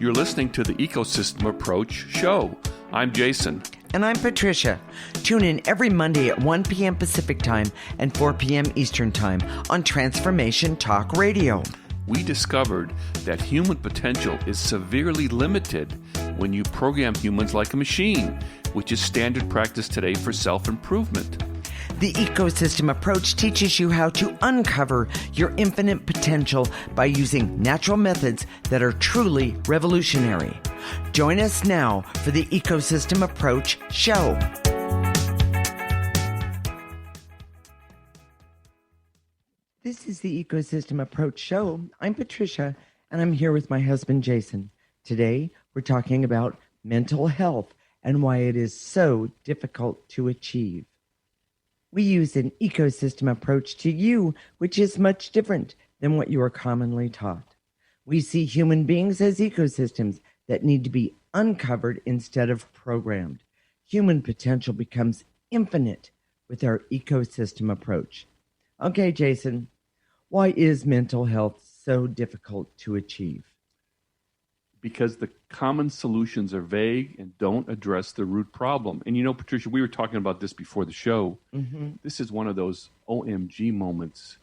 You're listening to the Ecosystem Approach show. I'm Jason. And I'm Patricia. Tune in every Monday at 1 p.m. Pacific Time and 4 p.m. Eastern Time on Transformation Talk Radio. We discovered that human potential is severely limited when you program humans like a machine, which is standard practice today for self-improvement. The ecosystem approach teaches you how to uncover your infinite potential by using natural methods that are truly revolutionary. Join us now for the Ecosystem Approach show. This is the Ecosystem Approach show. I'm Patricia, and I'm here with my husband, Jason. Today, we're talking about mental health and why it is so difficult to achieve. We use an ecosystem approach to you, which is much different than what you are commonly taught. We see human beings as ecosystems that need to be uncovered instead of programmed. Human potential becomes infinite with our ecosystem approach. Okay, Jason, why is mental health so difficult to achieve? Because the common solutions are vague and don't address the root problem. And you know, Patricia, we were talking about this before the show. Mm-hmm. This is one of those OMG moments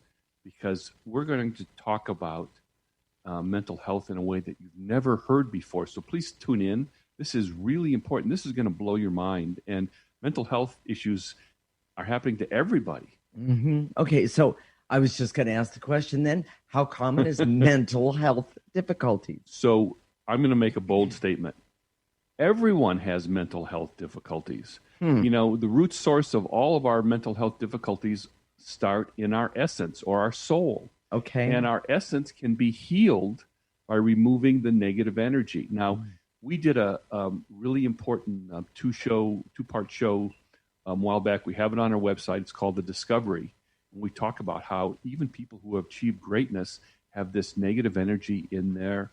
because we're going to talk about mental health in a way that you've never heard before. So please tune in. This is really important. This is going to blow your mind. And mental health issues are happening to everybody. Mm-hmm. Okay, so I was just going to ask the question then, how common is mental health difficulties? So I'm going to make a bold statement. Everyone has mental health difficulties. You know, the root source of all of our mental health difficulties start in our essence or our soul. Okay. And our essence can be healed by removing the negative energy. Now, we did a really important two-part show a while back. We have it on our website. It's called The Discovery. And we talk about how even people who have achieved greatness have this negative energy in their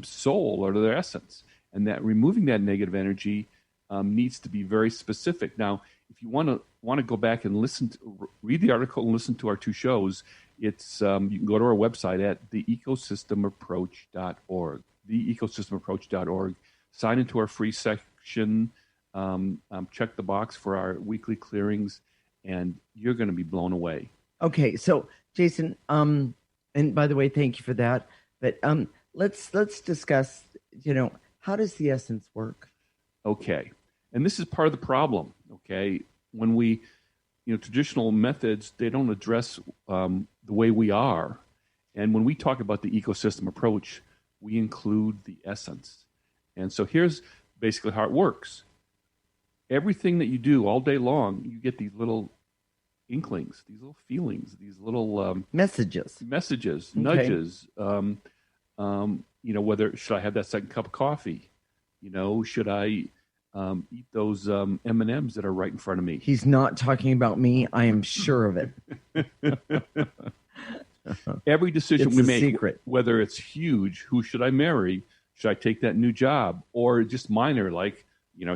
soul or their essence, and that removing that negative energy needs to be very specific. Now, if you want to go back and read the article and listen to our two shows, it's you can go to our website at theecosystemapproach.org, theecosystemapproach.org. Sign into our free section, check the box for our weekly clearings, and you're going to be blown away. Okay, so Jason, and by the way, thank you for that. But let's discuss, how does the essence work? Okay. And this is part of the problem, okay? When we, traditional methods, they don't address the way we are. And when we talk about the ecosystem approach, we include the essence. And so here's basically how it works. Everything that you do all day long, you get these little inklings, these little feelings, these little messages, okay. Nudges. Whether should I have that second cup of coffee? Should I eat those M&Ms that are right in front of me? He's not talking about me. I am sure of it. Every decision we make, secret. Whether it's huge, who should I marry? Should I take that new job? Or just minor, like,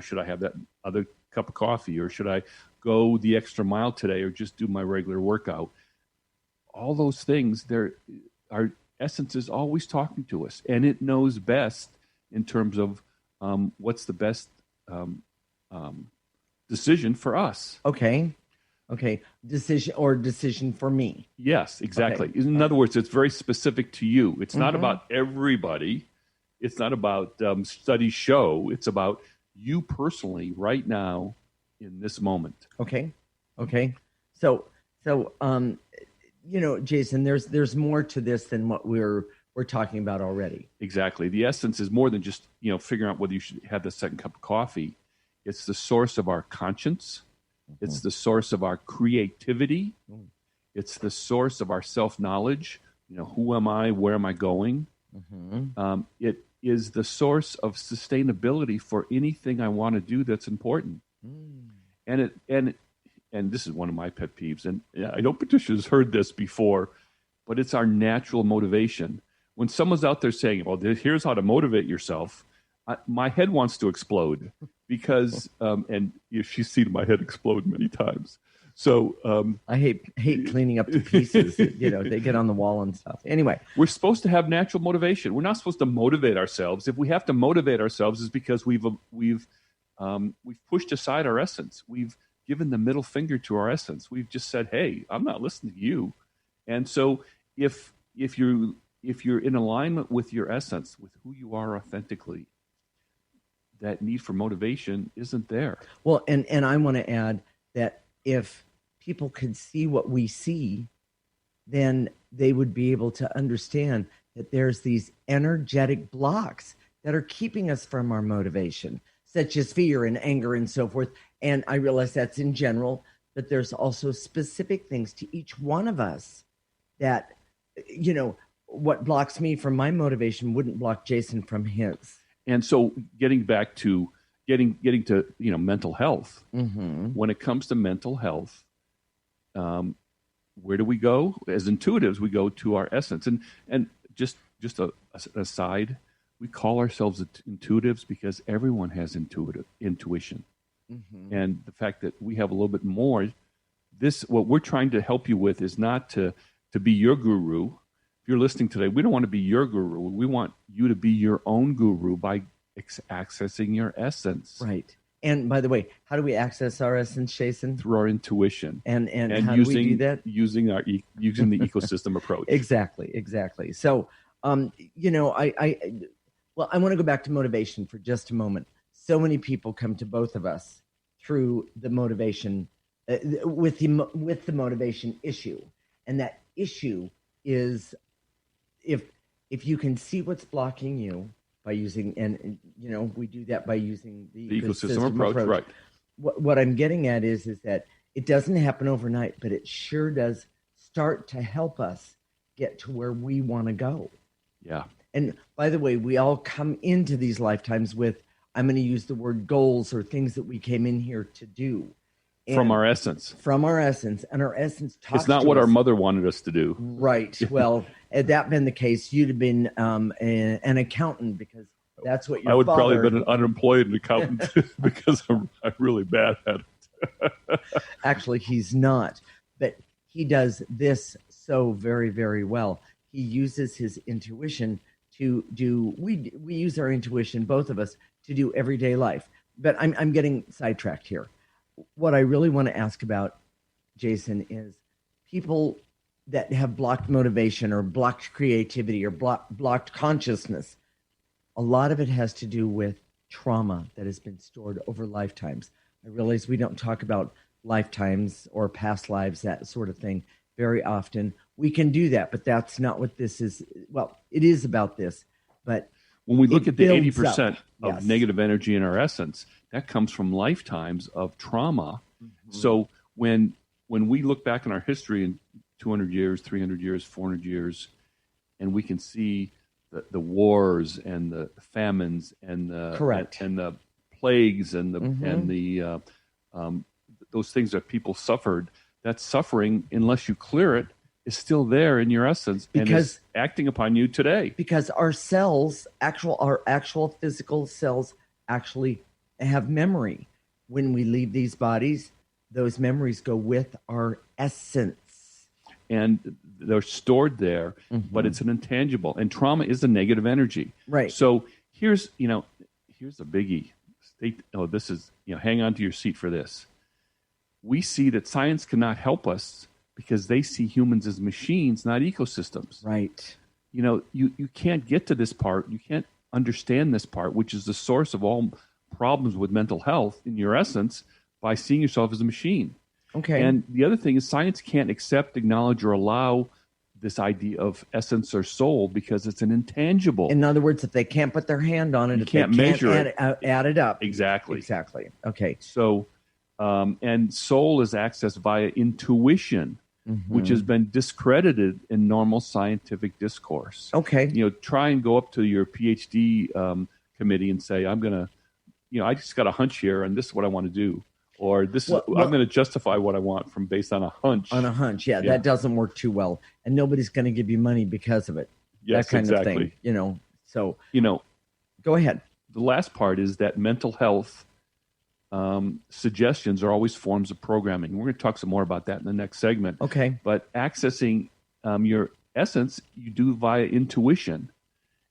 should I have that other cup of coffee? Or should I go the extra mile today or just do my regular workout? All those things, our essence is always talking to us, and it knows best in terms of what's the best decision for us. Okay. Decision for me. Yes, exactly. Okay. In other words, it's very specific to you. It's not about everybody. It's not about studies show. It's about you personally right now in this moment. Okay. So Jason, there's more to this than what we're talking about already. Exactly. The essence is more than just, figuring out whether you should have the second cup of coffee. It's the source of our conscience. Mm-hmm. It's the source of our creativity. Mm. It's the source of our self-knowledge. Who am I? Where am I going? Mm-hmm. It is the source of sustainability for anything I want to do that's important. Mm. And this is one of my pet peeves, and I know Patricia's heard this before, but it's our natural motivation. When someone's out there saying, well, here's how to motivate yourself, my head wants to explode because, and she's seen my head explode many times, So I hate cleaning up the pieces. They get on the wall and stuff. Anyway, we're supposed to have natural motivation. We're not supposed to motivate ourselves. If we have to motivate ourselves, it's because we've pushed aside our essence. We've given the middle finger to our essence. We've just said, "Hey, I'm not listening to you." And so, if you're in alignment with your essence, with who you are authentically, that need for motivation isn't there. Well, and I want to add that if people could see what we see, then they would be able to understand that there's these energetic blocks that are keeping us from our motivation, such as fear and anger and so forth. And I realize that's in general, but there's also specific things to each one of us that, what blocks me from my motivation wouldn't block Jason from his. And so getting back to getting to mental health, when it comes to mental health, where do we go? As intuitives, we go to our essence. And just an aside, we call ourselves intuitives because everyone has intuition. And the fact that we have a little bit more, what we're trying to help you with is not to be your guru. If you're listening today, we don't want to be your guru. We want you to be your own guru by accessing your essence. Right. And by the way, how do we access our essence, Jason? Through our intuition. And how do we do that? Using the ecosystem approach. Exactly. So, I want to go back to motivation for just a moment. So many people come to both of us through the motivation, with the motivation issue. And that issue is if you can see what's blocking you by using, and we do that by using the ecosystem approach. Right. What I'm getting at is that it doesn't happen overnight, but it sure does start to help us get to where we want to go. Yeah. And by the way, we all come into these lifetimes with, I'm going to use the word goals or things that we came in here to do. And from our essence. And our essence talks It's not what our mother wanted us to do. Right. Well, had that been the case, you'd have been an accountant, because that's what your I would father... probably have been an unemployed accountant because I'm really bad at it. Actually, he's not. But he does this so very, very well. He uses his intuition to do... We use our intuition, both of us, to do everyday life. But I'm getting sidetracked here. What I really want to ask about, Jason, is people that have blocked motivation or blocked creativity or blocked consciousness. A lot of it has to do with trauma that has been stored over lifetimes. I realize we don't talk about lifetimes or past lives, that sort of thing, very often. We can do that, but that's not what this is. Well, it is about this, but when we look at the 80% of yes. negative energy in our essence, that comes from lifetimes of trauma. So when we look back in our history in 200 years, 300 years, 400 years, and we can see the wars and the famines and the plagues and the those things that people suffered, that suffering, unless you clear it, is still there in your essence and is acting upon you today. Because our cells, our actual physical cells, actually have memory. When we leave these bodies, those memories go with our essence. And they're stored there, but it's an intangible. And trauma is a negative energy. Right. So here's a biggie. This is, hang on to your seat for this. We see that science cannot help us because they see humans as machines, not ecosystems. Right. You can't get to this part. You can't understand this part, which is the source of all problems with mental health in your essence, by seeing yourself as a machine. Okay. And the other thing is science can't accept, acknowledge, or allow this idea of essence or soul because it's an intangible. In other words, if they can't put their hand on it, you can't measure it. Add it up. Exactly. Okay. So, and soul is accessed via intuition, which has been discredited in normal scientific discourse. Okay. Try and go up to your PhD committee and say, I'm going to, I just got a hunch here and this is what I want to do. Or I'm going to justify what I want based on a hunch. On a hunch, yeah. That doesn't work too well. And nobody's going to give you money because of it. Yes, that kind exactly. of thing, So, go ahead. The last part is that mental health suggestions are always forms of programming. We're going to talk some more about that in the next segment. Okay. But accessing your essence, you do via intuition.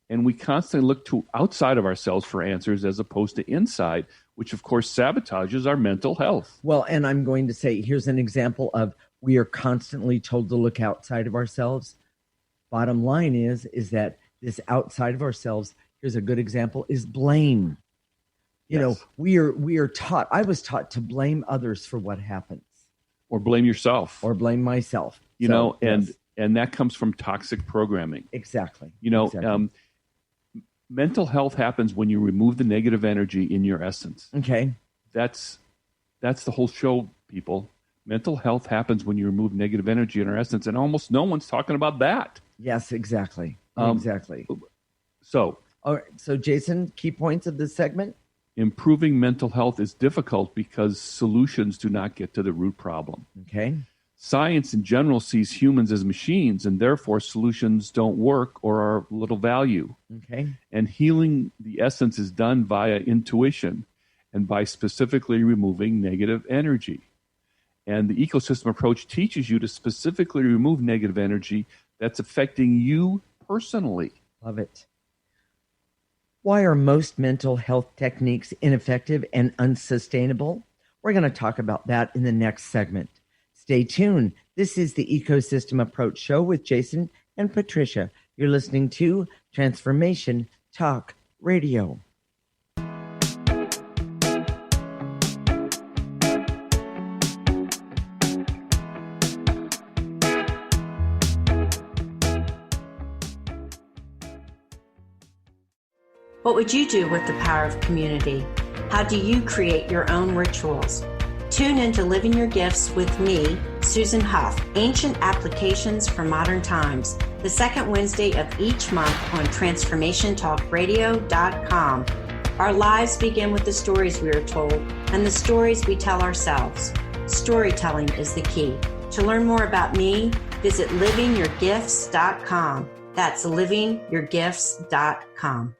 And we constantly look to outside of ourselves for answers as opposed to inside, which of course sabotages our mental health. Well, and I'm going to say, here's an example of we are constantly told to look outside of ourselves. Bottom line is that this outside of ourselves, here's a good example, is blame. You know, we are taught, I was taught to blame others for what happens. Or blame yourself. Or blame myself. And that comes from toxic programming. Exactly. Mental health happens when you remove the negative energy in your essence. Okay. That's the whole show, people. Mental health happens when you remove negative energy in our essence, and almost no one's talking about that. Yes, exactly. Exactly. So, all right. So, Jason, key points of this segment? Improving mental health is difficult because solutions do not get to the root problem. Okay. Science in general sees humans as machines, and therefore solutions don't work or are of little value. Okay. And healing the essence is done via intuition and by specifically removing negative energy. And the ecosystem approach teaches you to specifically remove negative energy that's affecting you personally. Love it. Why are most mental health techniques ineffective and unsustainable? We're going to talk about that in the next segment. Stay tuned. This is the Ecosystem Approach Show with Jason and Patricia. You're listening to Transformation Talk Radio. What would you do with the power of community? How do you create your own rituals? Tune in to Living Your Gifts with me, Susan Huff, Ancient Applications for Modern Times, the second Wednesday of each month on TransformationTalkRadio.com. Our lives begin with the stories we are told and the stories we tell ourselves. Storytelling is the key. To learn more about me, visit livingyourgifts.com. That's livingyourgifts.com.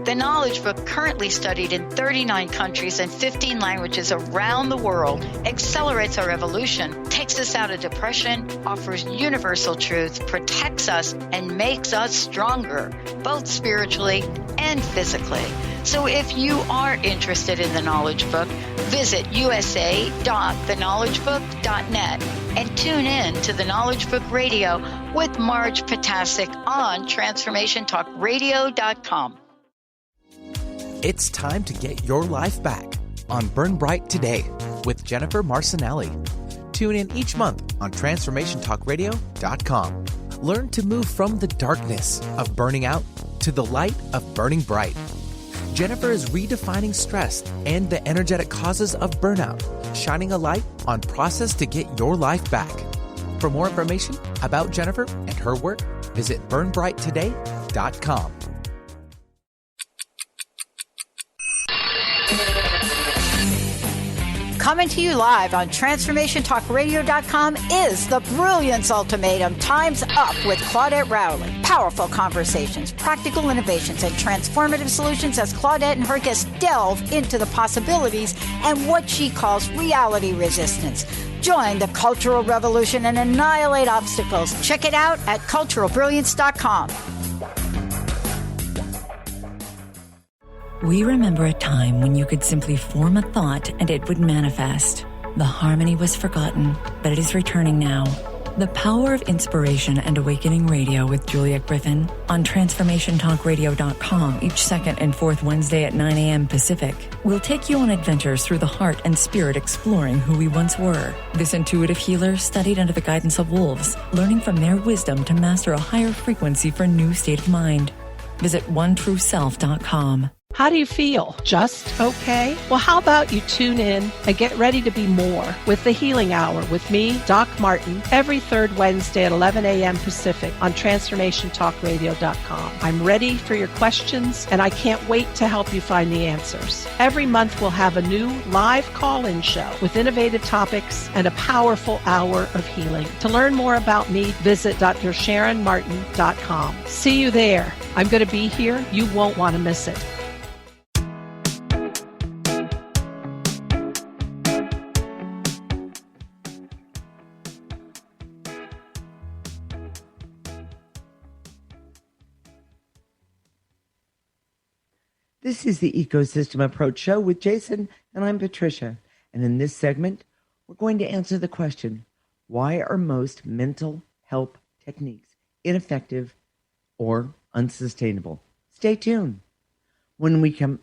The Knowledge Book, currently studied in 39 countries and 15 languages around the world, accelerates our evolution, takes us out of depression, offers universal truth, protects us, and makes us stronger, both spiritually and physically. So if you are interested in the Knowledge Book, visit usa.theknowledgebook.net and tune in to the Knowledge Book Radio with Marge Potasic on TransformationTalkRadio.com. It's time to get your life back on Burn Bright Today with Jennifer Marcinelli. Tune in each month on TransformationTalkRadio.com. Learn to move from the darkness of burning out to the light of burning bright. Jennifer is redefining stress and the energetic causes of burnout, shining a light on process to get your life back. For more information about Jennifer and her work, visit burnbrighttoday.com. Coming to you live on TransformationTalkRadio.com is the Brilliance Ultimatum. Time's Up with Claudette Rowley. Powerful conversations, practical innovations, and transformative solutions as Claudette and her guests delve into the possibilities and what she calls reality resistance. Join the cultural revolution and annihilate obstacles. Check it out at culturalbrilliance.com. We remember a time when you could simply form a thought and it would manifest. The harmony was forgotten, but it is returning now. The Power of Inspiration and Awakening Radio with Julia Griffin on TransformationTalkRadio.com each second and fourth Wednesday at 9 a.m. Pacific. We'll take you on adventures through the heart and spirit, exploring who we once were. This intuitive healer studied under the guidance of wolves, learning from their wisdom to master a higher frequency for a new state of mind. Visit OneTrueSelf.com. How do you feel? Just okay? Well, how about you tune in and get ready to be more with the Healing Hour with me, Doc Martin, every third Wednesday at 11 a.m. Pacific on TransformationTalkRadio.com. I'm ready for your questions, and I can't wait to help you find the answers. Every month we'll have a new live call-in show with innovative topics and a powerful hour of healing. To learn more about me, visit DrSharonMartin.com. See you there. I'm going to be here. You won't want to miss it. This is the Ecosystem Approach Show with Jason, and I'm Patricia. And in this segment, we're going to answer the question, why are most mental health techniques ineffective or unsustainable? Stay tuned. When we come,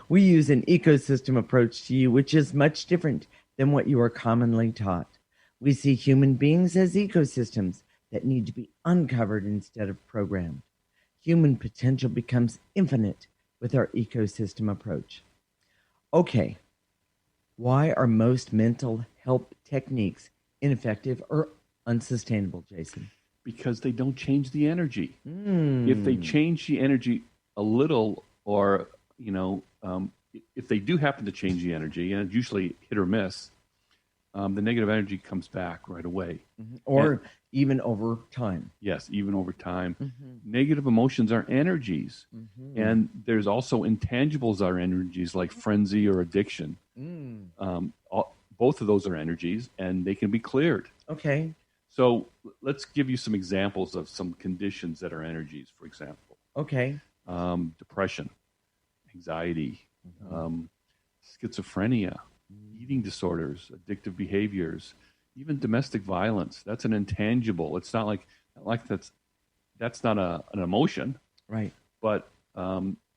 we use an ecosystem approach to you, which is much different than what you are commonly taught. We see human beings as ecosystems that need to be uncovered instead of programmed. Human potential becomes infinite with our ecosystem approach. Okay, why are most mental health techniques ineffective or unsustainable, Jason? Because they don't change the energy. If they change the energy a little, or, if they do happen to change the energy, and it's usually hit or miss, the negative energy comes back right away. Or even over time. Yes, even over time. Negative emotions are energies. And there's also intangibles are energies like frenzy or addiction. Both of those are energies, and they can be cleared. Okay. So let's give you some examples of some conditions that are energies, for example. Okay. Depression, anxiety, schizophrenia, eating disorders, addictive behaviors, even domestic violence. That's an intangible. It's not like that's not an emotion, right? But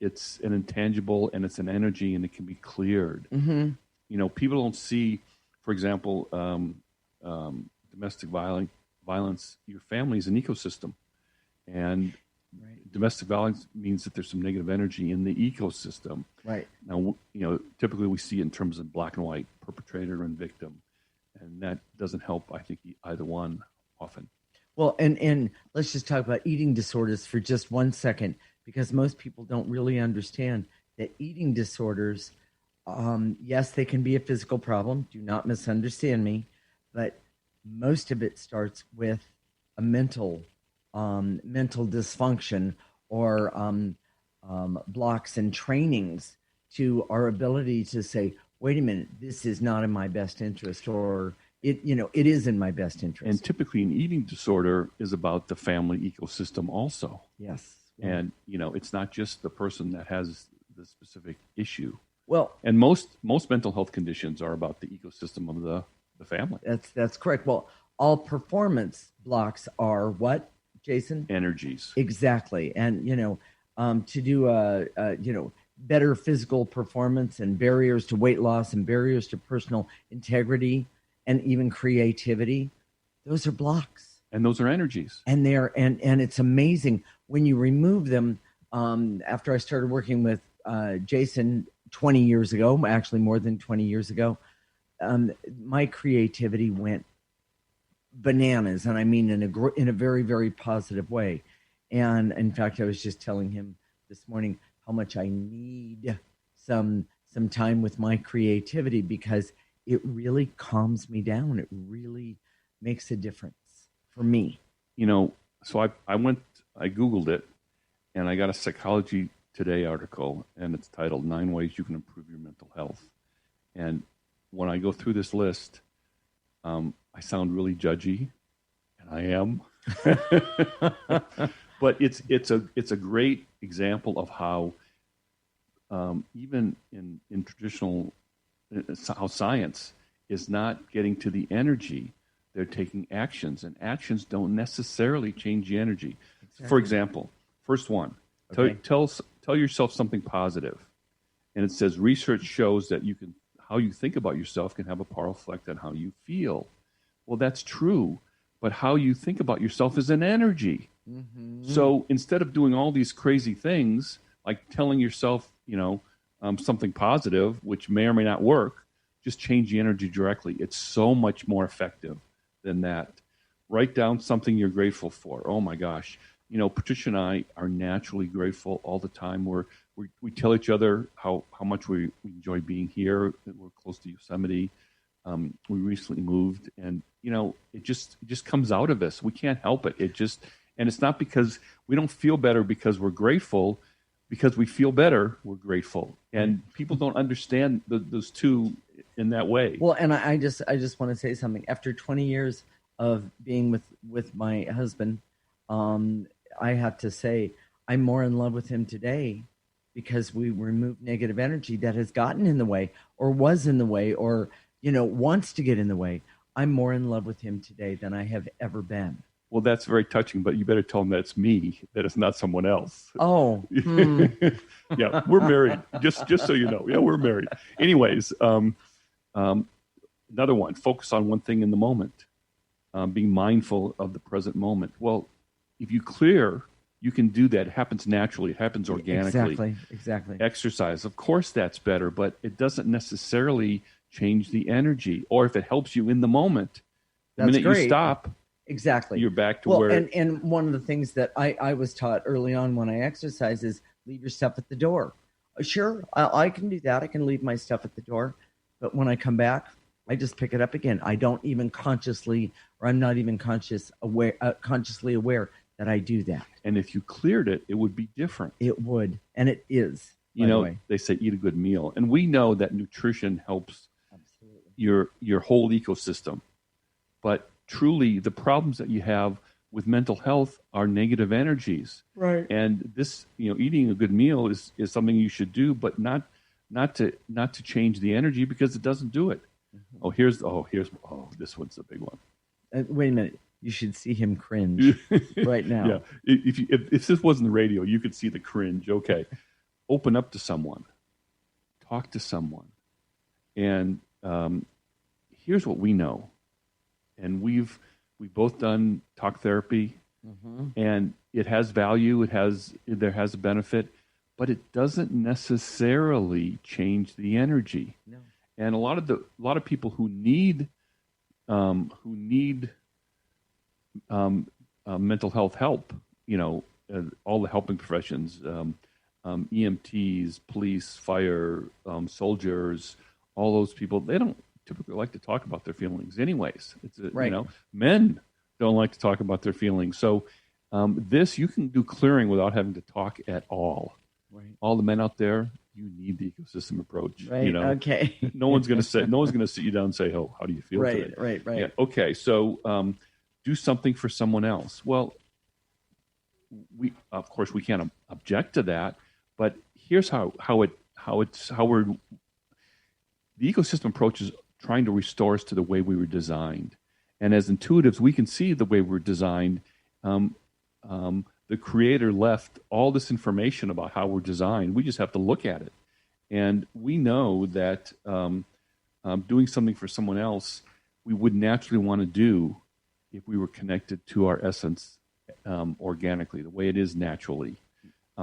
it's an intangible, and it's an energy, and it can be cleared. People don't see, for example, domestic violence. Your family is an ecosystem, and domestic violence means that there's some negative energy in the ecosystem. Right. Now, typically we see it in terms of black and white, perpetrator and victim, and that doesn't help, I think, either one often. Well, and let's just talk about eating disorders for just 1 second, because most people don't really understand that eating disorders, yes, they can be a physical problem. Do not misunderstand me, but most of it starts with a mental dysfunction or blocks and trainings to our ability to say, wait a minute, this is not in my best interest, or it is in my best interest. And typically an eating disorder is about the family ecosystem also. Yes. And, it's not just the person that has the specific issue. Well, and most mental health conditions are about the ecosystem of the family. That's correct. Well, all performance blocks are what, Jason? Energies. Exactly. And, to do better physical performance and barriers to weight loss and barriers to personal integrity and even creativity, those are blocks. And those are energies. And and it's amazing when you remove them. After I started working with Jason 20 years ago, actually more than 20 years ago, my creativity went bananas, and I mean in a very, very positive way. And in fact, I was just telling him this morning how much I need some time with my creativity, because it really calms me down. It really makes a difference for me. So I Googled it, and I got a Psychology Today article, and it's titled 9 Ways You Can Improve Your Mental Health. And when I go through this list, I sound really judgy, and I am. But it's a great example of how even in traditional how science is not getting to the energy. They're taking actions, and actions don't necessarily change the energy. Exactly. For example, first one, okay. Tell yourself something positive. And it says research shows that how you think about yourself can have a powerful effect on how you feel. Well, that's true, but how you think about yourself is an energy. So instead of doing all these crazy things, like telling yourself, something positive, which may or may not work, just change the energy directly. It's so much more effective than that. Write down something you're grateful for. Oh my gosh. Patricia and I are naturally grateful all the time. We tell each other how much we enjoy being here. We're close to Yosemite. We recently moved, and it just comes out of us. We can't help it. And it's not because we don't feel better because we're grateful. Because we feel better, we're grateful, and people don't understand those two in that way. Well, and I just want to say something. After 20 years of being with my husband, I have to say I'm more in love with him today because we removed negative energy that has gotten in the way or was in the way or, wants to get in the way. I'm more in love with him today than I have ever been. Well, that's very touching, but you better tell him that it's me, that it's not someone else. Oh. Yeah, we're married. Just so you know. Yeah, we're married. Anyways, another one, focus on one thing in the moment. Being mindful of the present moment. Well, if you clear, you can do that. It happens naturally. It happens organically. Exactly. Exercise, of course that's better, but it doesn't necessarily change the energy. Or if it helps you in the moment, the minute you stop, exactly, you're back to where. And one of the things that I was taught early on when I exercise is leave your stuff at the door. Sure, I can do that. I can leave my stuff at the door. But when I come back, I just pick it up again. I don't even consciously, or I'm not even consciously aware that I do that. And if you cleared it, it would be different. It would. And it is. They say eat a good meal. And we know that nutrition helps your whole ecosystem. But truly, the problems that you have with mental health are negative energies. Right. And this, eating a good meal is something you should do, but not to change the energy because it doesn't do it. Mm-hmm. This one's the big one. Wait a minute. You should see him cringe right now. Yeah. If this wasn't the radio, you could see the cringe. Okay. Open up to someone. Talk to someone. And here's what we know. And we've both done talk therapy, and it has value. There has a benefit, but it doesn't necessarily change the energy. No. And a lot of people who need mental health help, all the helping professions, EMTs, police, fire, soldiers, all those people, they don't typically like to talk about their feelings anyways. Right. Men don't like to talk about their feelings. So this, you can do clearing without having to talk at all. Right. All the men out there, you need the ecosystem approach. Right. Okay. No one's going to sit you down and say, "Oh, how do you feel today?" Right. Yeah. Okay. So do something for someone else. Well, we can't object to that, but here's how we're the ecosystem approach is trying to restore us to the way we were designed. And as intuitives, we can see the way we're designed. The creator left all this information about how we're designed. We just have to look at it. And we know that doing something for someone else, we would naturally want to do if we were connected to our essence organically, the way it is naturally.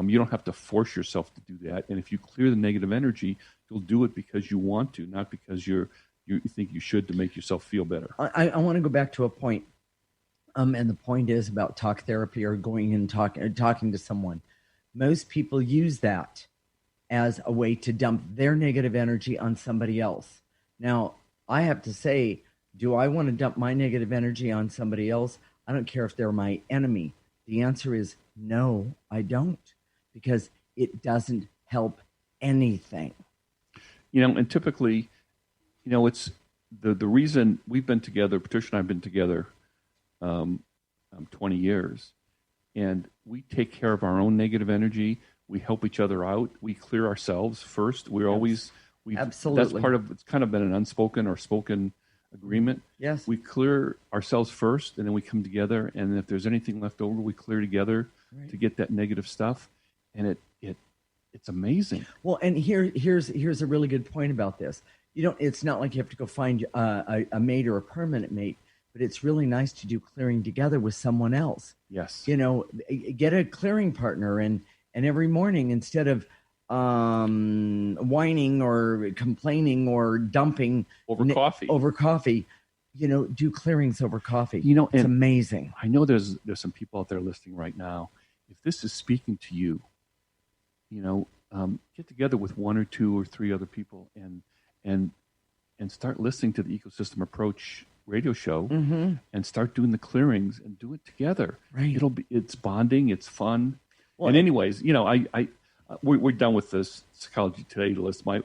You don't have to force yourself to do that. And if you clear the negative energy, you'll do it because you want to, not because you think you should to make yourself feel better. I want to go back to a point. And the point is about talk therapy or going and talking to someone. Most people use that as a way to dump their negative energy on somebody else. Now, I have to say, do I want to dump my negative energy on somebody else? I don't care if they're my enemy. The answer is no, I don't, because it doesn't help anything. And typically, it's the reason we've been together, Patricia and I have been together 20 years, and we take care of our own negative energy. We help each other out. We clear ourselves first. Absolutely. That's part of, it's kind of been an unspoken or spoken agreement. Yes. We clear ourselves first, and then we come together, and if there's anything left over, we clear together to get that negative stuff, and it's amazing. Well, and here's a really good point about this. It's not like you have to go find a mate or a permanent mate, but it's really nice to do clearing together with someone else. Yes. Get a clearing partner, and every morning, instead of whining or complaining or dumping over coffee, do clearings over coffee. It's amazing. I know there's some people out there listening right now. If this is speaking to you, get together with one or two or three other people and start listening to the Ecosystem Approach radio show and start doing the clearings and do it together. Right. It's bonding. It's fun. Well, and anyways, we're done with this Psychology Today list. My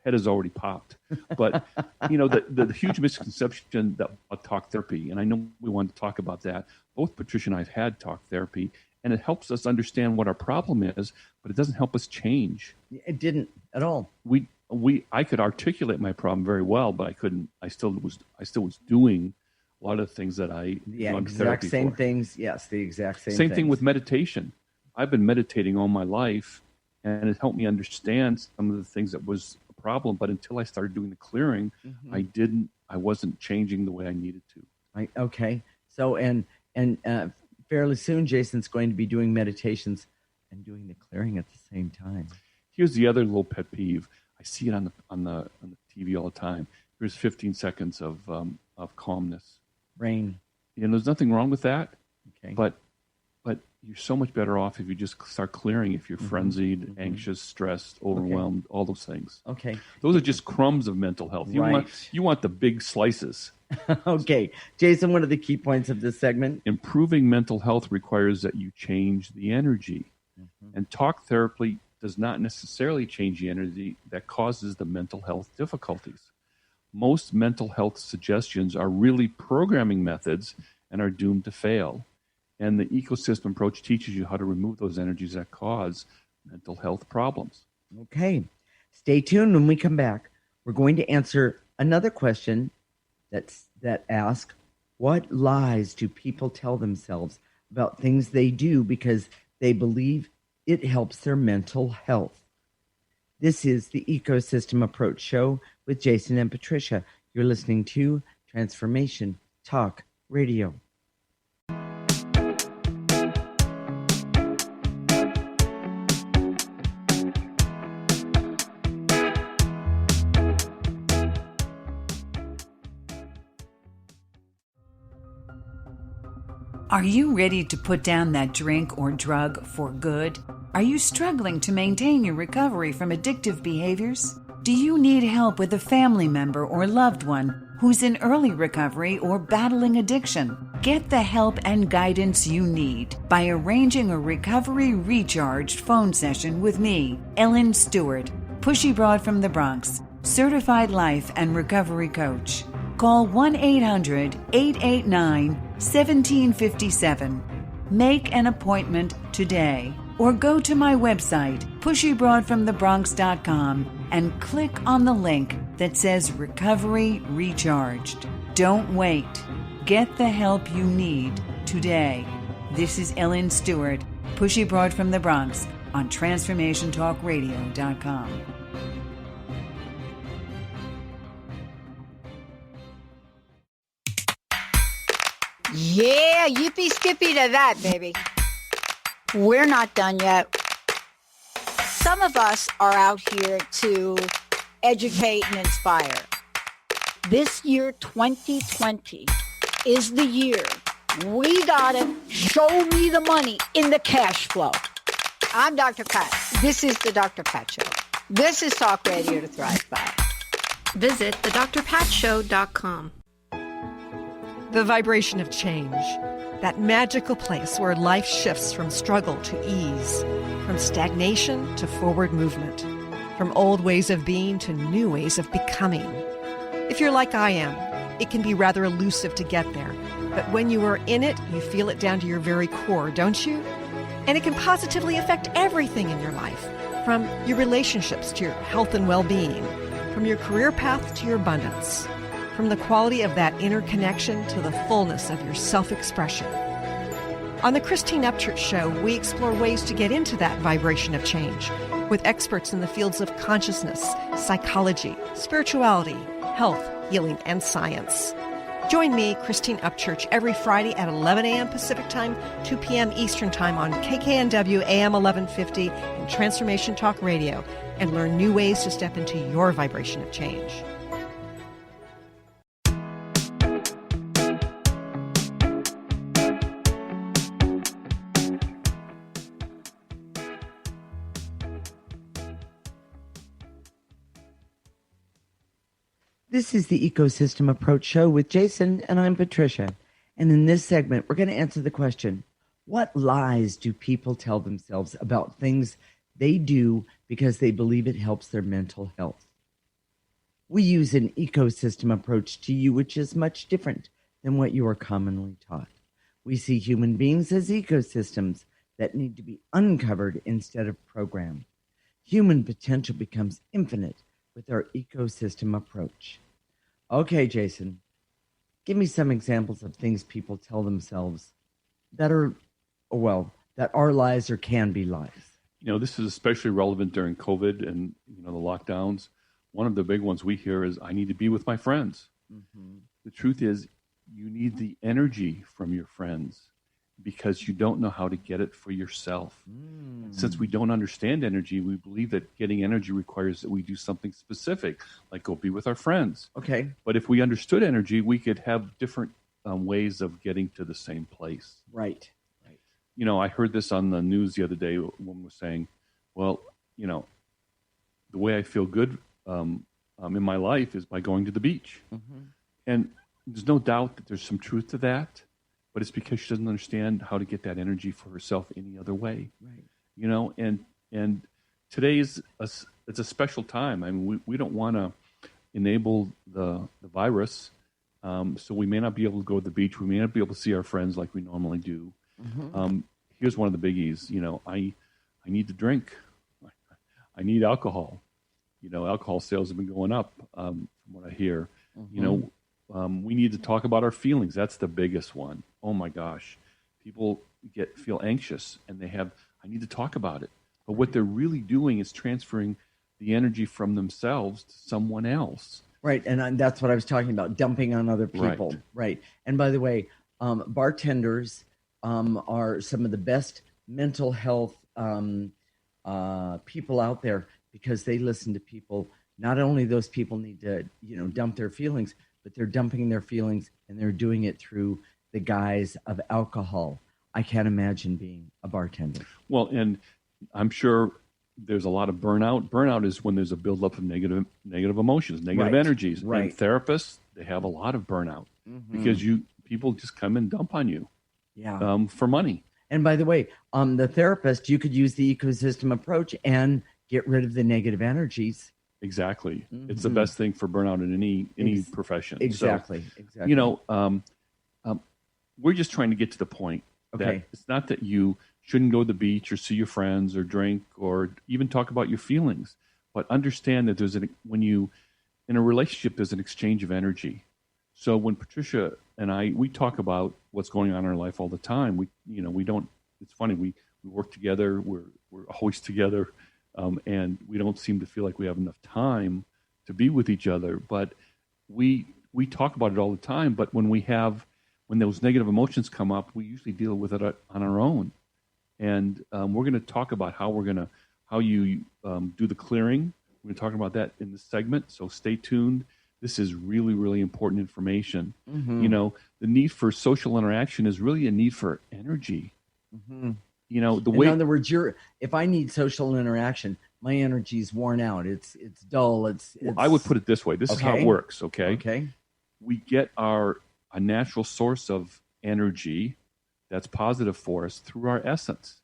head has already popped. But the huge misconception about talk therapy, and I know we want to talk about that. Both Patricia and I have had talk therapy, and it helps us understand what our problem is, but it doesn't help us change. It didn't at all. I could articulate my problem very well, but I couldn't. I still was doing a lot of things that I exact same things. Yes, the exact same. Same thing with meditation. I've been meditating all my life, and it helped me understand some of the things that was a problem. But until I started doing the clearing, I wasn't changing the way I needed to. Okay. So and fairly soon, Jason's going to be doing meditations and doing the clearing at the same time. Here's the other little pet peeve. I see it on the TV all the time. Here's 15 seconds of calmness. Rain. There's nothing wrong with that. Okay. But you're so much better off if you just start clearing. If you're frenzied, anxious, stressed, overwhelmed, all those things. Okay. Those are just crumbs of mental health. You want the big slices. Okay. Jason, what are the key points of this segment? Improving mental health requires that you change the energy. And talk therapy does not necessarily change the energy that causes the mental health difficulties. Most mental health suggestions are really programming methods and are doomed to fail. And the ecosystem approach teaches you how to remove those energies that cause mental health problems. Okay. Stay tuned. When we come back, we're going to answer another question that asks, what lies do people tell themselves about things they do because they believe it helps their mental health? This is the Ecosystem Approach Show with Jason and Patricia. You're listening to Transformation Talk Radio. Are you ready to put down that drink or drug for good? Are you struggling to maintain your recovery from addictive behaviors? Do you need help with a family member or loved one who's in early recovery or battling addiction? Get the help and guidance you need by arranging a Recovery Recharged phone session with me, Ellen Stewart, Pushy Broad from the Bronx, certified life and recovery coach. Call 1-800-889-1757. Make an appointment today or go to my website, pushybroadfromthebronx.com, and click on the link that says Recovery Recharged. Don't wait. Get the help you need today. This is Ellen Stewart, Pushy Broad from the Bronx on TransformationTalkRadio.com. Yeah, yippee skippy to that, baby. We're not done yet. Some of us are out here to educate and inspire. This year, 2020, is the year we gotta show me the money in the cash flow. I'm Dr. Pat. This is the Dr. Pat Show. This is Talk Radio to Thrive By. Visit thedrpatshow.com. The vibration of change, that magical place where life shifts from struggle to ease, from stagnation to forward movement, from old ways of being to new ways of becoming. If you're like I am, it can be rather elusive to get there, but when you are in it, you feel it down to your very core, don't you? And it can positively affect everything in your life, from your relationships to your health and well-being, from your career path to your abundance, from the quality of that inner connection to the fullness of your self-expression. On the Christine Upchurch Show, we explore ways to get into that vibration of change with experts in the fields of consciousness, psychology, spirituality, health, healing, and science. Join me, Christine Upchurch, every Friday at 11 a.m. Pacific Time, 2 p.m. Eastern Time on KKNW AM 1150 and Transformation Talk Radio, and learn new ways to step into your vibration of change. This is the Ecosystem Approach Show with Jason, and I'm Patricia. And in this segment, we're going to answer the question, what lies do people tell themselves about things they do because they believe it helps their mental health? We use an ecosystem approach to you, which is much different than what you are commonly taught. We see human beings as ecosystems that need to be uncovered instead of programmed. Human potential becomes infinite with our ecosystem approach. Okay, Jason, give me some examples of things people tell themselves that are, that are lies or can be lies. This is especially relevant during COVID and, the lockdowns. One of the big ones we hear is, I need to be with my friends. Mm-hmm. The truth is, you need the energy from your friends because you don't know how to get it for yourself. Since we don't understand energy, we believe that getting energy requires that we do something specific, like go be with our friends. Okay. But if we understood energy, we could have different ways of getting to the same place. Right. I heard this on the news the other day. A woman was saying, well, the way I feel good in my life is by going to the beach. Mm-hmm. And there's no doubt that there's some truth to that, but it's because she doesn't understand how to get that energy for herself any other way. Right. And today it's a special time. I mean, we don't want to enable the virus, so we may not be able to go to the beach. We may not be able to see our friends like we normally do. Mm-hmm. Here's one of the biggies. I need to drink. I need alcohol. Alcohol sales have been going up, from what I hear. Mm-hmm. We need to talk about our feelings. That's the biggest one. Oh my gosh, people feel anxious, and I need to talk about it. But what they're really doing is transferring the energy from themselves to someone else. Right, and that's what I was talking about, dumping on other people. Right. And by the way, bartenders are some of the best mental health people out there, because they listen to people. Not only those people need to, dump their feelings, but they're dumping their feelings, and they're doing it through the guise of alcohol. I can't imagine being a bartender. Well, and I'm sure there's a lot of burnout. Burnout is when there's a buildup of negative emotions, negative energies. Right. And therapists, they have a lot of burnout because people just come and dump on you. Yeah. For money. And by the way, the therapist, you could use the ecosystem approach and get rid of the negative energies. Exactly. Mm-hmm. It's the best thing for burnout in any profession. Exactly. So, exactly. We're just trying to get to the point that it's not that you shouldn't go to the beach or see your friends or drink or even talk about your feelings, but understand that when you in a relationship, there's an exchange of energy. So when Patricia and we talk about what's going on in our life all the time. We don't. It's funny. We work together. We're always together, and we don't seem to feel like we have enough time to be with each other. But we talk about it all the time. But when those negative emotions come up, we usually deal with it on our own. And we're going to talk about how you do the clearing. We're going to talk about that in this segment. So stay tuned. This is really, really important information. Mm-hmm. The need for social interaction is really a need for energy. Mm-hmm. In other words, if I need social interaction, my energy's worn out. It's dull. Well, I would put it this way. This is how it works. Okay. Okay. We get a natural source of energy that's positive for us through our essence,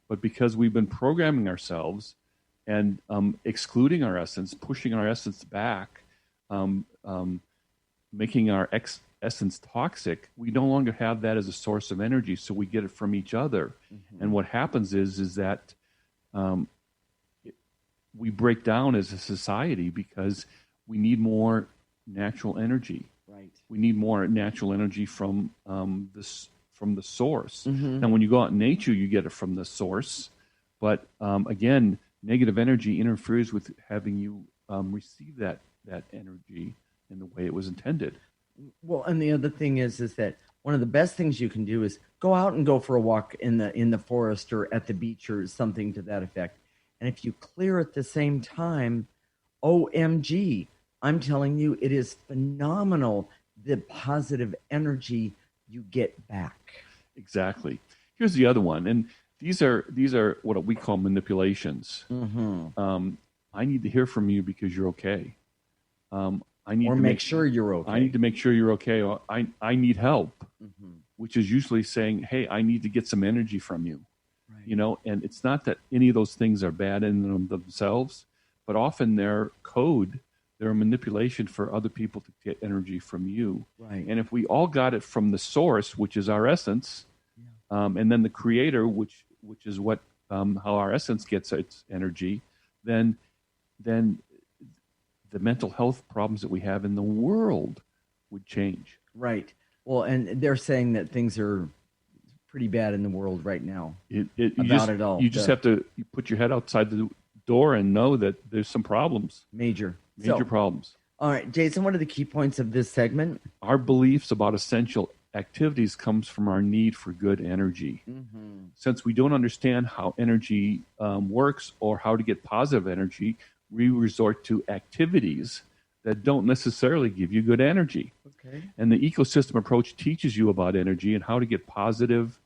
but because we've been programming ourselves and excluding our essence, pushing our essence back. Making our essence toxic, we no longer have that as a source of energy, so we get it from each other. Mm-hmm. And what happens is that we break down as a society because we need more natural energy. Right. We need more natural energy from the source. Mm-hmm. Now, when you go out in nature, you get it from the source, but again, negative energy interferes with having you receive that energy in the way it was intended. Well, and the other thing is that one of the best things you can do is go out and go for a walk in the forest or at the beach or something to that effect. And if you clear at the same time, OMG, I'm telling you, it is phenomenal, the positive energy you get back. Exactly. Here's the other one, and these are what we call manipulations. Mm-hmm. I need to hear from you because you're okay. I need to make sure you're okay. I need to make sure you're okay. Or I need help, mm-hmm. which is usually saying, hey, I need to get some energy from you. Right. And it's not that any of those things are bad in themselves, but often they're code. They're a manipulation for other people to get energy from you. Right. And if we all got it from the source, which is our essence, and then the creator, which which is what how our essence gets its energy, then the mental health problems that we have in the world would change. Right. Well, and they're saying that things are pretty bad in the world right now. You just have to put your head outside the door and know that there's some problems. Major problems. All right, Jason, what are the key points of this segment? Our beliefs about essential activities comes from our need for good energy. Mm-hmm. Since we don't understand how energy works or how to get positive energy, we resort to activities that don't necessarily give you good energy. Okay. And the ecosystem approach teaches you about energy and how to get positive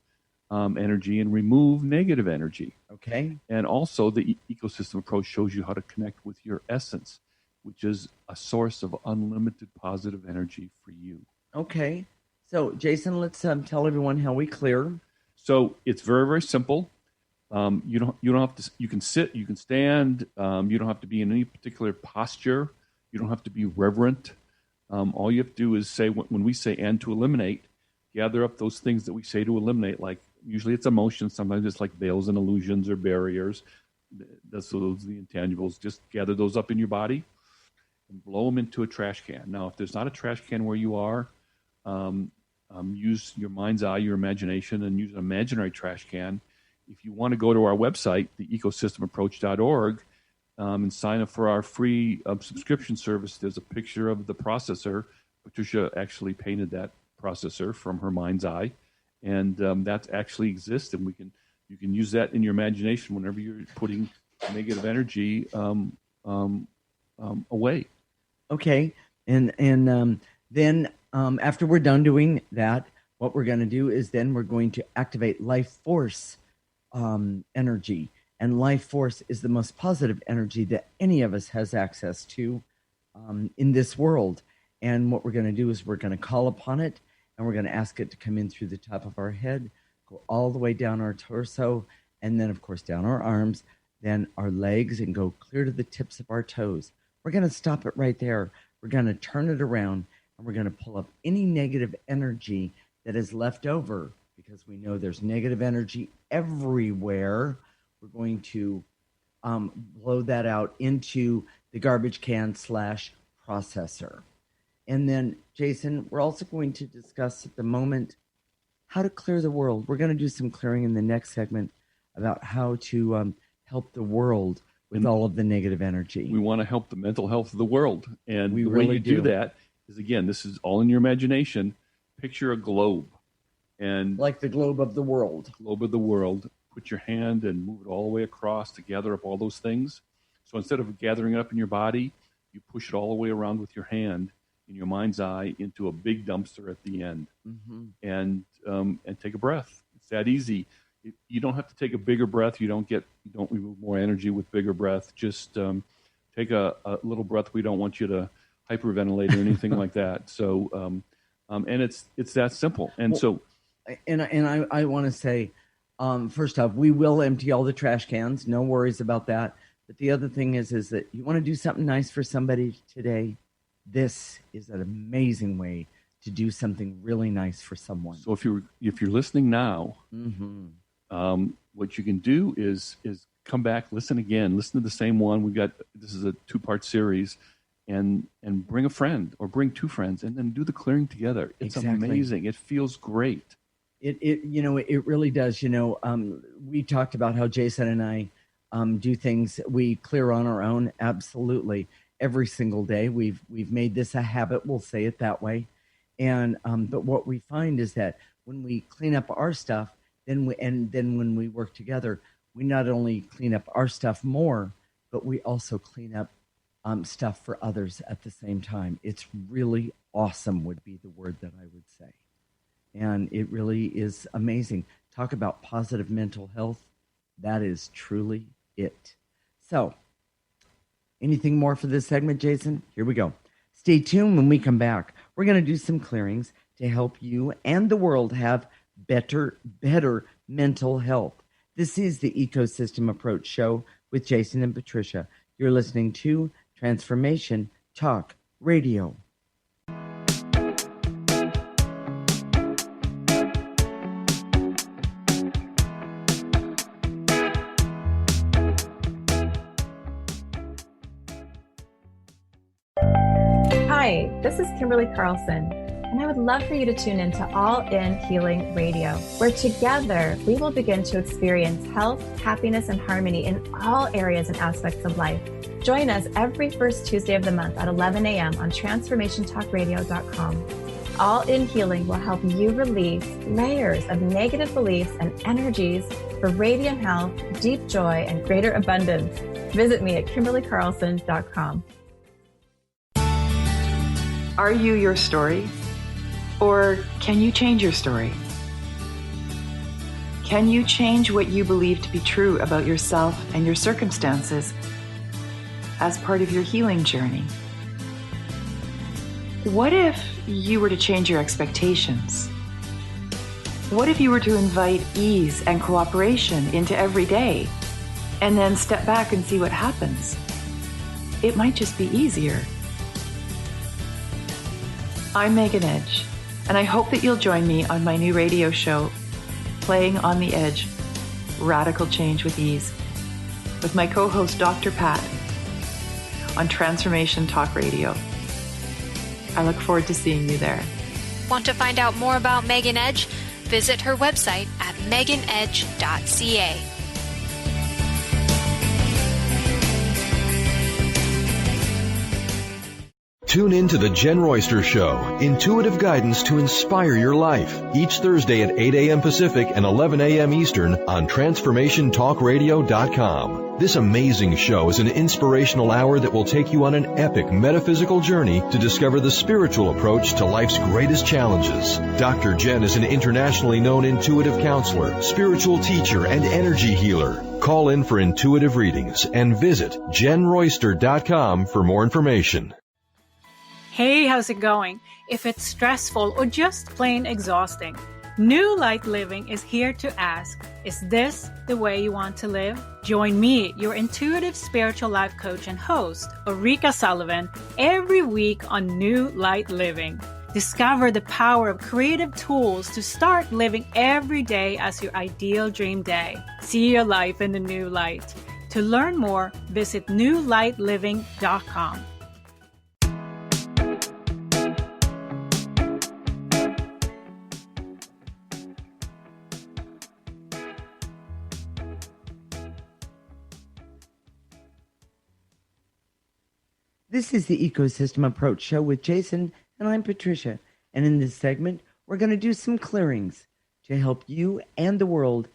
energy and remove negative energy. Okay. And also the ecosystem approach shows you how to connect with your essence, which is a source of unlimited positive energy for you. Okay. So, Jason, let's tell everyone how we clear. So it's very, very simple. You don't have to. You can sit. You can stand. You don't have to be in any particular posture. You don't have to be reverent. All you have to do is say, when we say "and to eliminate," gather up those things that we say to eliminate. Like usually it's emotions. Sometimes it's like veils and illusions or barriers. Those are the intangibles. Just gather those up in your body and blow them into a trash can. Now, if there's not a trash can where you are, use your mind's eye, your imagination, and use an imaginary trash can. If you want to go to our website, theecosystemapproach.org, and sign up for our free subscription service, there's a picture of the processor. Patricia actually painted that processor from her mind's eye, and that actually exists, and you can use that in your imagination whenever you're putting negative energy away. Okay, and then after we're done doing that, what we're going to do is then we're going to activate life force energy. And life force is the most positive energy that any of us has access to in this world. And what we're going to do is we're going to call upon it, and we're going to ask it to come in through the top of our head, go all the way down our torso, and then, of course, down our arms, then our legs, and go clear to the tips of our toes. We're going to stop it right there. We're going to turn it around, and we're going to pull up any negative energy that is left over, because we know there's negative energy everywhere. We're going to blow that out into the garbage can / processor. And then, Jason, we're also going to discuss at the moment how to clear the world. We're going to do some clearing in the next segment about how to help the world with all of the negative energy. We want to help the mental health of the world. And the really way you do that is, again, this is all in your imagination. Picture a globe. And like the globe of the world. Globe of the world. Put your hand and move it all the way across to gather up all those things. So instead of gathering it up in your body, you push it all the way around with your hand in your mind's eye into a big dumpster at the end. Mm-hmm. And take a breath. It's that easy. You don't have to take a bigger breath. You don't remove more energy with bigger breath. Just take a little breath. We don't want you to hyperventilate or anything like that. So and it's that simple. And I want to say, first off, we will empty all the trash cans. No worries about that. But the other thing is that you want to do something nice for somebody today. This is an amazing way to do something really nice for someone. So if you're listening now, mm-hmm. What you can do is come back, listen again, listen to the same one. This is a 2-part series, and bring a friend or bring 2 friends, and then do the clearing together. It's amazing. It feels great. It really does. We talked about how Jason and I do things. We clear on our own. Absolutely. Every single day. We've made this a habit. We'll say it that way. And but what we find is that when we clean up our stuff, then when we work together, we not only clean up our stuff more, but we also clean up stuff for others at the same time. It's really awesome would be the word that I would say. And it really is amazing. Talk about positive mental health. That is truly it. So, anything more for this segment, Jason? Here we go. Stay tuned when we come back. We're going to do some clearings to help you and the world have better mental health. This is the Ecosystem Approach Show with Jason and Patricia. You're listening to Transformation Talk Radio. Hi, this is Kimberly Carlson, and I would love for you to tune in to All In Healing Radio, where together we will begin to experience health, happiness, and harmony in all areas and aspects of life. Join us every first Tuesday of the month at 11 a.m. on transformationtalkradio.com. All In Healing will help you release layers of negative beliefs and energies for radiant health, deep joy, and greater abundance. Visit me at KimberlyCarlson.com. Are you your story? Or can you change your story? Can you change what you believe to be true about yourself and your circumstances as part of your healing journey? What if you were to change your expectations? What if you were to invite ease and cooperation into every day and then step back and see what happens? It might just be easier. I'm Megan Edge, and I hope that you'll join me on my new radio show, Playing on the Edge, Radical Change with Ease, with my co-host Dr. Pat on Transformation Talk Radio. I look forward to seeing you there. Want to find out more about Megan Edge? Visit her website at meganedge.ca. Tune in to The Jen Royster Show, intuitive guidance to inspire your life, each Thursday at 8 a.m. Pacific and 11 a.m. Eastern on TransformationTalkRadio.com. This amazing show is an inspirational hour that will take you on an epic metaphysical journey to discover the spiritual approach to life's greatest challenges. Dr. Jen is an internationally known intuitive counselor, spiritual teacher, and energy healer. Call in for intuitive readings and visit JenRoyster.com for more information. Hey, how's it going? If it's stressful or just plain exhausting, New Light Living is here to ask, is this the way you want to live? Join me, your intuitive spiritual life coach and host, Ulrika Sullivan, every week on New Light Living. Discover the power of creative tools to start living every day as your ideal dream day. See your life in the new light. To learn more, visit newlightliving.com. This is the Ecosystem Approach Show with Jason, and I'm Patricia. And in this segment, we're going to do some clearings to help you and the world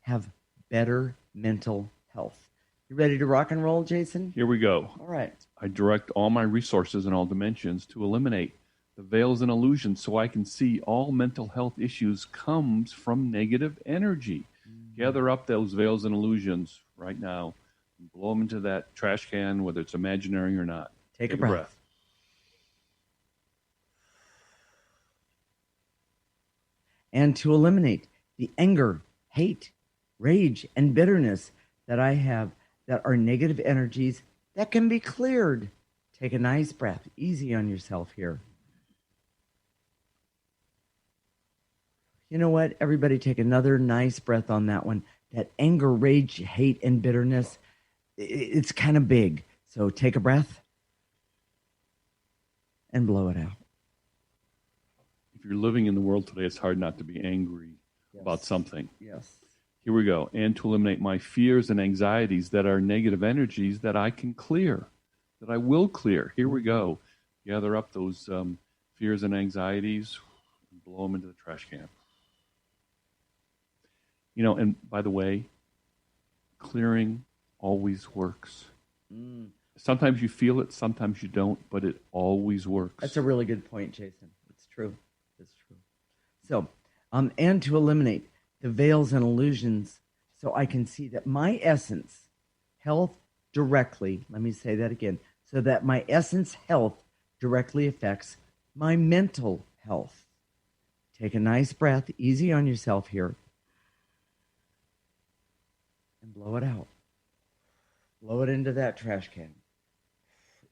have better mental health. You ready to rock and roll, Jason? Here we go. All right. I direct all my resources in all dimensions to eliminate the veils and illusions so I can see all mental health issues comes from negative energy. Gather up those veils and illusions right now and blow them into that trash can, whether it's imaginary or not. Take a breath. And to eliminate the anger, hate, rage, and bitterness that I have that are negative energies that can be cleared. Take a nice breath. Easy on yourself here. You know what? Everybody take another nice breath on that one. That anger, rage, hate, and bitterness, it's kind of big. So take a breath and blow it out. If you're living in the world today, it's hard not to be angry about something. Yes. Here we go. And to eliminate my fears and anxieties that are negative energies that I can clear, that I will clear. Here we go. Gather up those fears and anxieties and blow them into the trash can. You know, and by the way, clearing always works. Sometimes you feel it, sometimes you don't, but it always works. That's a really good point, Jason. It's true. It's true. So, and to eliminate the veils and illusions so I can see that my essence, health directly, let me say that again, so that my essence health directly affects my mental health. Take a nice breath, easy on yourself here, and blow it out. Blow it into that trash can.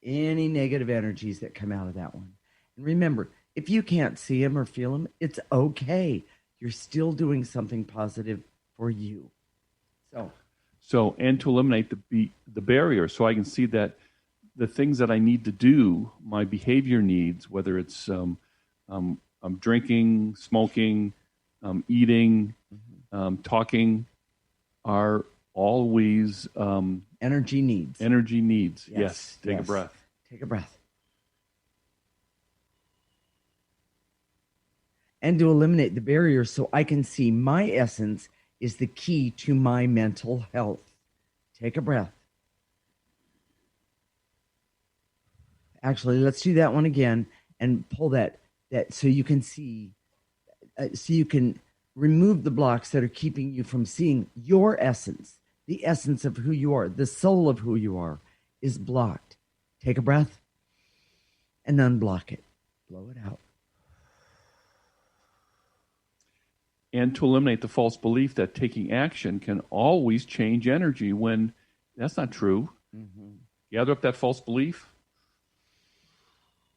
Any negative energies that come out of that one. And remember, if you can't see them or feel them, it's okay. You're still doing something positive for you. So, and to eliminate the barrier, so I can see that the things that I need to do, my behavior needs, whether it's I'm drinking, smoking, eating, talking, are always energy needs. Energy needs. Yes. Take a breath. Take a breath. And to eliminate the barriers so I can see my essence is the key to my mental health. Take a breath. Actually, let's do that one again and pull that so you can see, so you can remove the blocks that are keeping you from seeing your essence. The essence of who you are, the soul of who you are, is blocked. Take a breath and unblock it. Blow it out. And to eliminate the false belief that taking action can always change energy when that's not true. Mm-hmm. Gather up that false belief.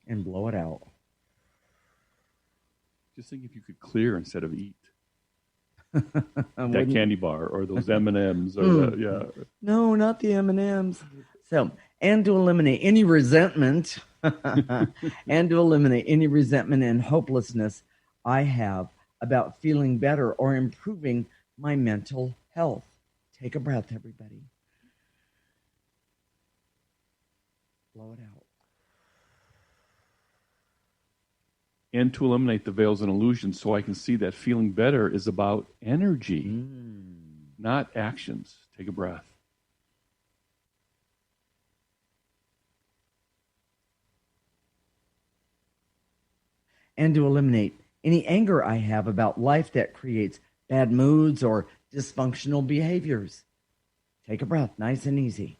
And blow it out. Just think if you could clear instead of eat. That candy bar or those M&Ms. No, not the M&Ms. So, and to eliminate any resentment, and to eliminate any resentment and hopelessness I have about feeling better or improving my mental health. Take a breath, everybody. Blow it out. And to eliminate the veils and illusions so I can see that feeling better is about energy, not actions. Take a breath. And to eliminate any anger I have about life that creates bad moods or dysfunctional behaviors. Take a breath, nice and easy.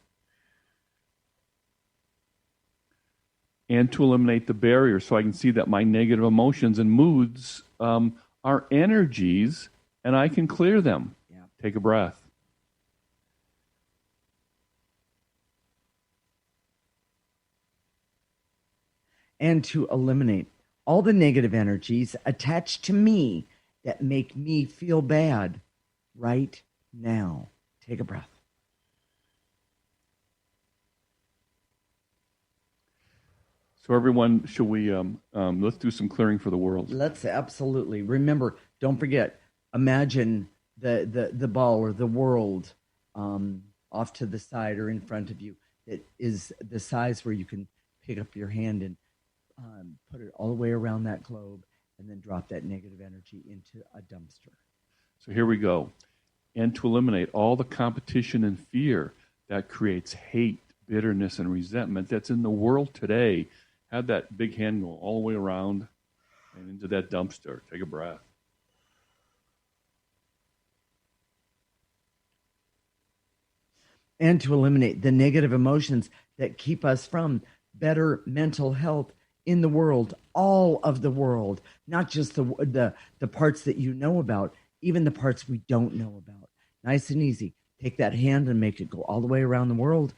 And to eliminate the barrier so I can see that my negative emotions and moods are energies and I can clear them. Yeah. Take a breath. And to eliminate all the negative energies attached to me that make me feel bad right now. Take a breath. So everyone, should we, let's do some clearing for the world. Let's absolutely. Remember, don't forget, imagine the ball or the world off to the side or in front of you that is the size where you can pick up your hand and put it all the way around that globe and then drop that negative energy into a dumpster. So here we go. And to eliminate all the competition and fear that creates hate, bitterness, and resentment that's in the world today. Have that big hand go all the way around and into that dumpster. Take a breath. And to eliminate the negative emotions that keep us from better mental health in the world, all of the world, not just the parts that you know about, even the parts we don't know about. Nice and easy. Take that hand and make it go all the way around the world.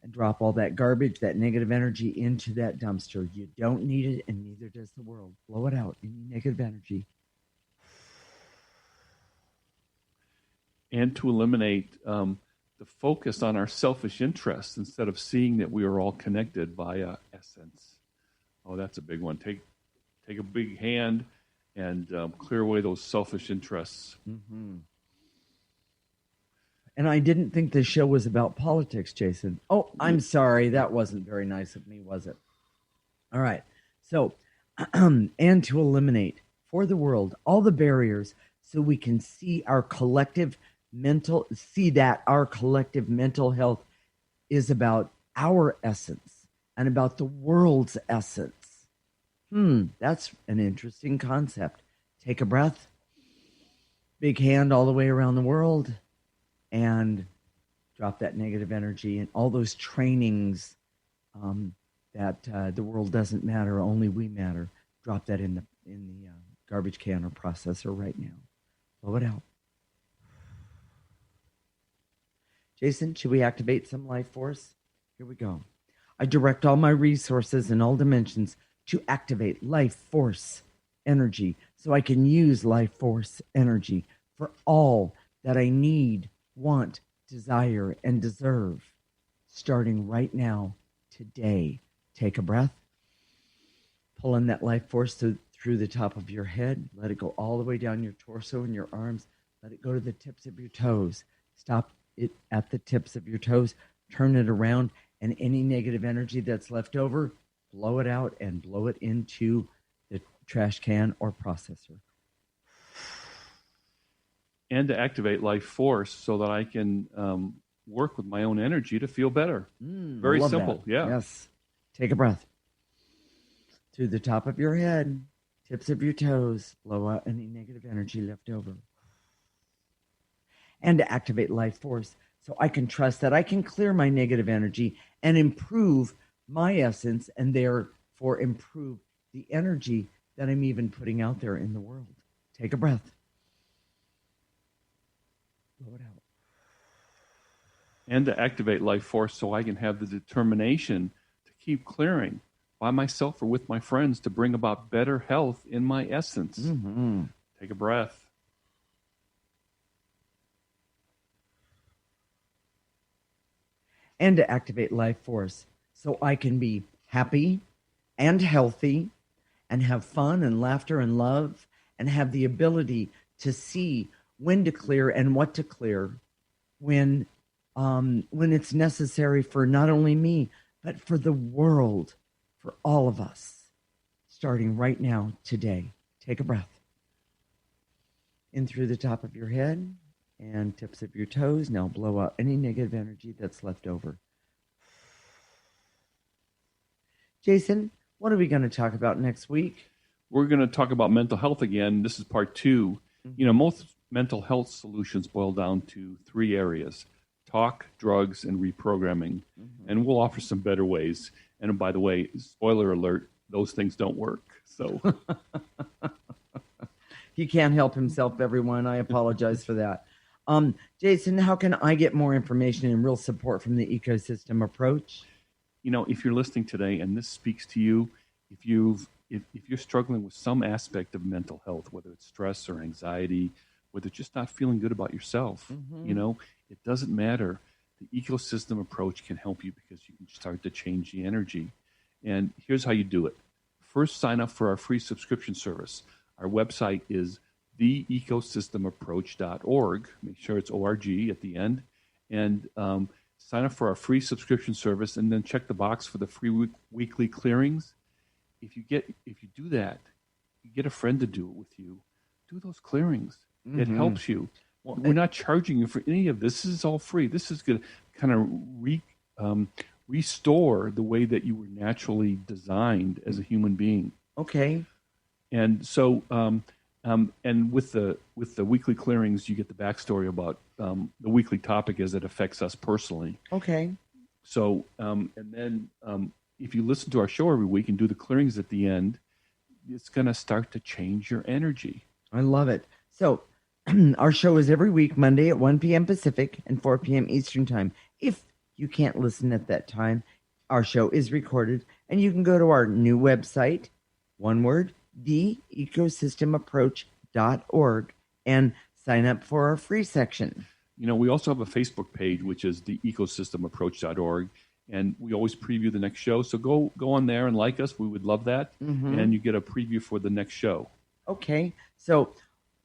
And drop all that garbage, that negative energy into that dumpster. You don't need it, and neither does the world. Blow it out, any negative energy. And to eliminate the focus on our selfish interests instead of seeing that we are all connected via essence. Oh, that's a big one. Take a big hand and clear away those selfish interests. Mm-hmm. And I didn't think this show was about politics, Jason. Oh, I'm sorry. That wasn't very nice of me, was it? All right. So, and to eliminate for the world all the barriers so we can see our collective mental health is about our essence and about the world's essence. That's an interesting concept. Take a breath. Big hand all the way around the world. And drop that negative energy and all those trainings that the world doesn't matter, only we matter. Drop that in the garbage can or processor right now. Blow it out. Jason, should we activate some life force? Here we go. I direct all my resources in all dimensions to activate life force energy so I can use life force energy for all that I need, want, desire, and deserve. starting right now, today. Take a breath. Pull in that life force through the top of your head. Let it go all the way down your torso and your arms. Let it go to the tips of your toes. Stop it at the tips of your toes. Turn it around, and any negative energy that's left over, blow it out and blow it into the trash can or processor. And to activate life force so that I can work with my own energy to feel better. Very simple. That. Yeah. Yes. Take a breath. Through the top of your head, tips of your toes, blow out any negative energy left over. And to activate life force so I can trust that I can clear my negative energy and improve my essence and therefore improve the energy that I'm even putting out there in the world. Take a breath. Blow it out. And to activate life force so I can have the determination to keep clearing by myself or with my friends to bring about better health in my essence. Mm-hmm. Take a breath. And to activate life force so I can be happy and healthy and have fun and laughter and love and have the ability to see when to clear and what to clear when it's necessary for not only me, but for the world, for all of us, starting right now, today. Take a breath. In through the top of your head and tips of your toes. Now blow out any negative energy that's left over. Jason, what are we going to talk about next week? We're going to talk about mental health again. This is part 2. You know, most mental health solutions boil down to 3 areas: talk, drugs, and reprogramming. And we'll offer some better ways. And by the way, spoiler alert, those things don't work. So he can't help himself, everyone. I apologize for that. Jason, how can I get more information and real support from the ecosystem approach? You know, if you're listening today and this speaks to you, if you're struggling with some aspect of mental health, whether it's stress or anxiety, whether it's just not feeling good about yourself, you know, it doesn't matter. The ecosystem approach can help you because you can start to change the energy. And here's how you do it. First, sign up for our free subscription service. Our website is theecosystemapproach.org. Make sure it's ORG at the end. And sign up for our free subscription service and then check the box for the free weekly clearings. If you do that, you get a friend to do it with you. Do those clearings. It helps you. Well, we're not charging you for any of this. This is all free. This is going to kind of restore the way that you were naturally designed as a human being. Okay. And so, and with the weekly clearings, you get the backstory about the weekly topic as it affects us personally. Okay. So, and then if you listen to our show every week and do the clearings at the end, it's going to start to change your energy. I love it. So our show is every week, Monday at 1 p.m. Pacific and 4 p.m. Eastern Time. If you can't listen at that time, our show is recorded, and you can go to our new website, one word, theecosystemapproach.org, and sign up for our free section. You know, we also have a Facebook page, which is theecosystemapproach.org, and we always preview the next show. So go on there and like us. We would love that. And you get a preview for the next show. Okay. So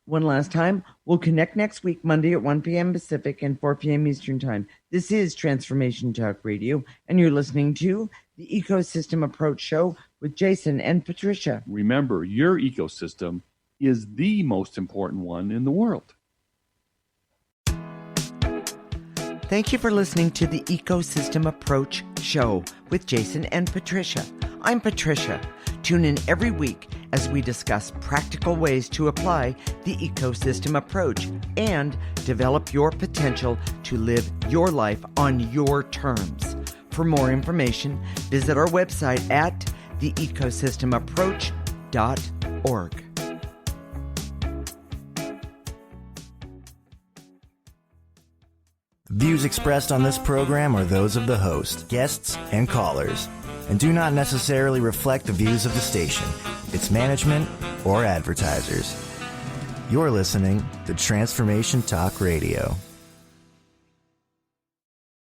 one last time, we'll connect next week, Monday at 1 p.m. Pacific and 4 p.m. Eastern Time. This is Transformation Talk Radio, and you're listening to the Ecosystem Approach Show with Jason and Patricia. Remember, your ecosystem is the most important one in the world. Thank you for listening to the Ecosystem Approach Show with Jason and Patricia. I'm Patricia. Tune in every week as we discuss practical ways to apply the ecosystem approach and develop your potential to live your life on your terms. For more information, visit our website at theecosystemapproach.org. Views expressed on this program are those of the host, guests, and callers, and do not necessarily reflect the views of the station, its management, or advertisers. You're listening to Transformation Talk Radio.